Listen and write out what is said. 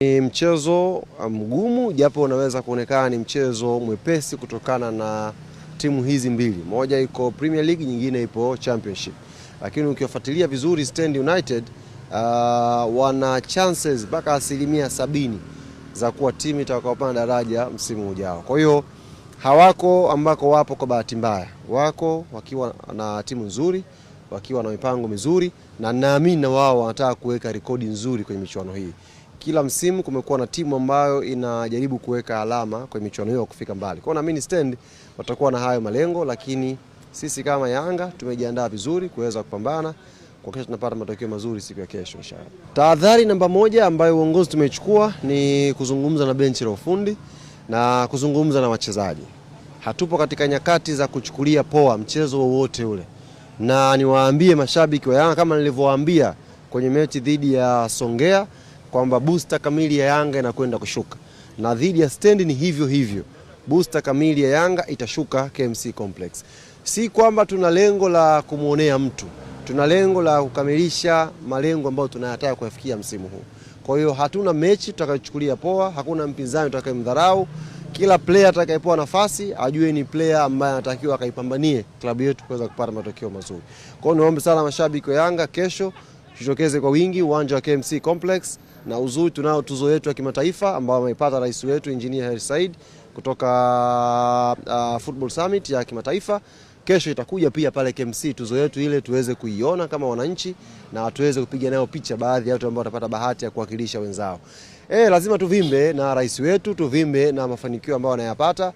Ni mchezo mgumu japo unaweza kuonekana ni mchezo mwepesi kutokana na timu hizi mbili. Moja iko Premier League, nyingine ipo Championship. Lakini ukiwafuatilia vizuri Stand United wana chances mpaka 70% za kuwa timu itakayopanda daraja msimu ujao. Kwa hiyo hawako ambako wapo kwa bahati mbaya. Wako wakiwa na timu nzuri, wakiwa na mipango mizuri, na naamini na wao wanataka kuweka rekodi nzuri kwenye michuano hii. Kila msimu kumekuwa na timu ambayo inajaribu kuweka alama kwenye michuano hiyo kufika mbali. Kwa naamini Stand watakuwa na hayo malengo, lakini sisi kama Yanga tumejiandaa vizuri kuweza kupambana kwa kesho, tunapata matokeo mazuri siku ya kesho inshallah. Tahadhari namba moja ambayo uongozi tumechukua ni kuzungumza na benchi la ufundi na kuzungumza na wachezaji. Hatupo katika nyakati za kuchukulia poa mchezo wowote ule. Na niwaambie mashabiki wa Yanga kama nilivyowaambia kwenye mechi dhidi ya Songea kwamba booster kamili ya Yanga inakwenda kushuka. Na dhidi ya Stand ni hivyo hivyo. Booster kamili ya Yanga itashuka KMC Complex. Si kwamba tuna lengo la kumuonea mtu. Tuna lengo la kukamilisha malengo ambayo tunayataka kuyafikia msimu huu. Kwa hiyo hatuna mechi tutakayochukulia poa, hakuna mpinzani tutakayemdharau. Kila player atakayepewa nafasi ajue ni player ambaye anatakiwa akaipambanie klabu yetu kuweza kupata matokeo mazuri. Kwa hiyo niombe sana mashabiki wa Yanga kesho tujitokeze kwa wingi uwanja wa KMC Complex, na uzuri tunao tuzo yetu ya kimataifa ambayo ameipata rais wetu Engineer Hersi Said kutoka Football Summit ya kimataifa. Kesho itakuja pia pale KMC tuzo yetu ile tuweze kuiona kama wananchi na tuweze kupiga nayo picha baadhi ya watu ambao watapata bahati ya kuwakilisha wenzao. Lazima tuvimbe na rais wetu, tuvimbe na mafanikio ambayo anayapata.